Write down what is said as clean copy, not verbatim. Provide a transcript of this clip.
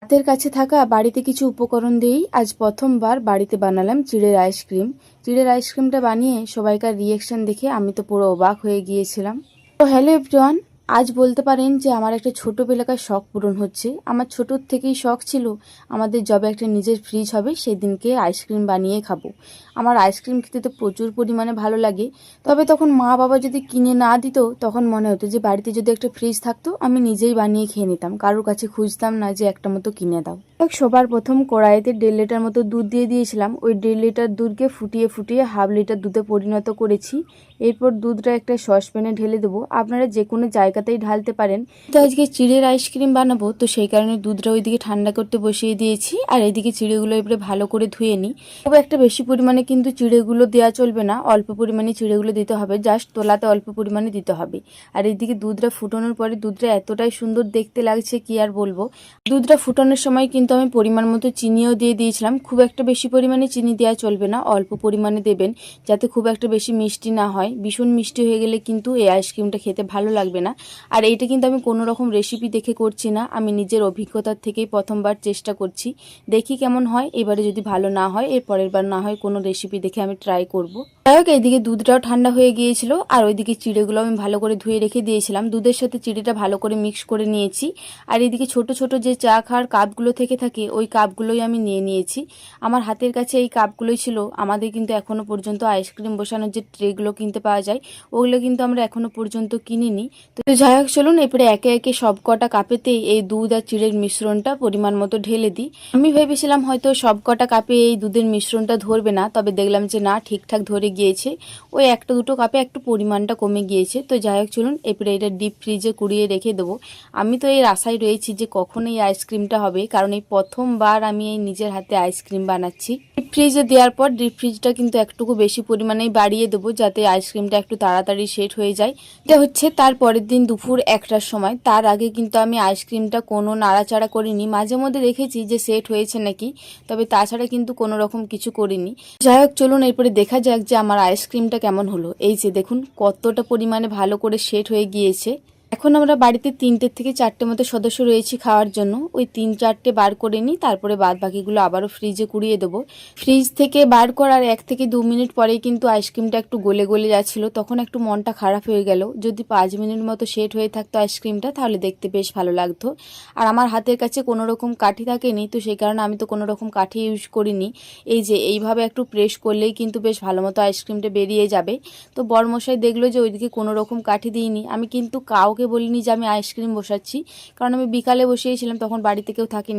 হাতের কাছে থাকা বাড়িতে কিছু উপকরণ দিয়েই আজ প্রথমবার বাড়িতে বানালাম চিড়ের আইসক্রিম। চিড়ের আইসক্রিমটা বানিয়ে সবাইকার রিয়েকশন দেখে আমি তো পুরো অবাক হয়ে গিয়েছিলাম। তো হ্যালো এভরিওয়ান, আজ বলতে পারেন যে আমার একটা ছোটোবেলাকার শখ পূরণ হচ্ছে। আমার ছোটোর থেকেই শখ ছিল আমাদের যবে একটা নিজের ফ্রিজ হবে সেদিনকে আইসক্রিম বানিয়ে খাবো। আমার আইসক্রিম খেতে তো প্রচুর পরিমাণে ভালো লাগে। তবে তখন মা বাবা যদি কিনে না দিত তখন মনে হতো যে বাড়িতে যদি একটা ফ্রিজ থাকতো আমি নিজেই বানিয়ে খেয়ে নিতাম, কারোর কাছে খুঁজতাম না যে একটা মতো কিনে দাও। সবার প্রথম কড়াইতে 1.5 লিটার মতো দুধ দিয়ে দিয়েছিলাম। ওই 1.5 লিটার দুধকে ফুটিয়ে ফুটিয়ে 1/2 লিটার দুধে পরিণত করেছি। এরপর দুধটা একটা সসপ্যানে ঢেলে দেবো। আপনারা যে কোনো জায়গাতেই ঢালতে পারেন। তো আজকে চিড়ের আইসক্রিম বানাবো, তো সেই কারণে দুধটা ওইদিকে ঠান্ডা করতে বসিয়ে দিয়েছি আর এইদিকে চিড়েগুলো এবারে ভালো করে ধুয়ে নিই। তবে একটা বেশি পরিমাণে কিন্তু চিড়েগুলো দেওয়া চলবে না, অল্প পরিমাণে চিড়েগুলো দিতে হবে, জাস্ট তোলাতে অল্প পরিমাণে দিতে হবে। আর এইদিকে দুধটা ফুটানোর পরে দুধটা এতটাই সুন্দর দেখতে লাগছে কি আর বলবো। দুধটা ফুটানোর সময় কিন্তু আমি পরিমাণ মতো চিনিও দিয়ে দিয়েছিলাম। খুব একটা বেশি পরিমাণে চিনি দেওয়া চলবে না, অল্প পরিমাণে দেবেন যাতে খুব একটা বেশি মিষ্টি না হয়। ভীষণ মিষ্টি হয়ে গেলে কিন্তু এই আইসক্রিমটা খেতে ভালো লাগবে না। আর এইটা কিন্তু আমি কোনো রকম রেসিপি দেখে করছি না, আমি নিজের অভিজ্ঞতার থেকেই প্রথমবার চেষ্টা করছি। দেখি কেমন হয়, এবারে যদি ভালো না হয় এর পরের বার না হয় কোনো রেসিপি দেখে আমি ট্রাই করব। যাই হোক, এইদিকে দুধটাও ঠান্ডা হয়ে গিয়েছিল আর ওইদিকে চিড়েগুলো আমি ভালো করে ধুয়ে রেখে দিয়েছিলাম। দুধের সাথে চিড়েটা ভালো করে মিক্স করে নিয়েছি। আর এইদিকে ছোট ছোট যে চা খাওয়ার কাপগুলো থেকে থাকে ওই কাপগুলোই আমি নিয়ে নিয়েছি। আমার হাতের কাছে এই কাপগুলোই ছিল। আমাদের কিন্তু এখনো পর্যন্ত আইসক্রিম বসানোর যে ট্রেগুলো কিনতে পাওয়া যায় ওগুলো কিন্তু আমরা এখনো পর্যন্ত কিনিনি। তো যাই হোক, চলুন এরপরে একে একে সব কটা কাপেতেই এই দুধ আর চিড়ের মিশ্রণটা পরিমাণ মতো ঢেলে দিই। আমি ভেবেছিলাম হয়তো সব কটা কাপে এই দুধের মিশ্রণটা ধরবে না, তবে দেখলাম যে না, ঠিকঠাক ধরে গিয়েছে। ওই একটা দুটো কাপে একটু পরিমাণটা কমে গিয়েছে। তো যাই হোক, চলুন এরপরে এটা ডিপ ফ্রিজে কুড়িয়ে রেখে দেবো। আমি তো এই আশায় রয়েছি যে কখন এই আইসক্রিমটা হবে, কারণ এই প্রথমবার আমি এই নিজের হাতে আইসক্রিম বানাচ্ছি। ডিপ ফ্রিজে দেওয়ার পর ডিপ ফ্রিজটা কিন্তু একটুকু বেশি পরিমাণেই বাড়িয়ে দেবো যাতে আইসক্রিমটা একটু তাড়াতাড়ি সেট হয়ে যায়। এটা হচ্ছে তার পরের দিন দুপুর 1টার সময়। তার আগে কিন্তু আমি আইসক্রিমটা কোনো নাড়াচাড়া করিনি। মাঝে মধ্যে দেখেছি যে সেট হয়েছে নাকি, তবে তাছাড়া কিন্তু কোনো রকম কিছু করিনি। যাই হোক, চলুন এরপরে দেখা যাক যে আমার আইসক্রিমটা কেমন হলো। এই যে দেখুন কতটা পরিমাণে ভালো করে সেট হয়ে গিয়েছে। এখন আমরা বাড়িতে 3টে থেকে 4টে মতো সদস্য রয়েছি খাওয়ার জন্য। ওই 3-4টে বার করে নিই, তারপরে বাদ বাকিগুলো আবারও ফ্রিজে কুড়িয়ে দেবো। ফ্রিজ থেকে বার করার 1 থেকে 2 মিনিট পরেই কিন্তু আইসক্রিমটা একটু গলে গলে যাচ্ছিল, তখন একটু মনটা খারাপ হয়ে গেল। যদি 5 মিনিট মতো সেট হয়ে থাকতো আইসক্রিমটা তাহলে দেখতে বেশ ভালো লাগতো। আর আমার হাতের কাছে কোনো রকম কাঠি থাকেনি, তো সেই কারণে আমি তো কোনো রকম কাঠি ইউজ করিনি। এই যে এইভাবে একটু প্রেস করলেই কিন্তু বেশ ভালো মতো আইসক্রিমটা বেরিয়ে যাবে। তো বড়মশাই দেখলো যে ওইদিকে কোনো রকম কাঠি দিইনি। আমি কিন্তু কাউকে বলিনি যে আমি আইসক্রিম বসাচ্ছি, কারণ আমি বিকালে বসিয়েছিলাম, তখন বাড়িতে কেউ থাকেনি।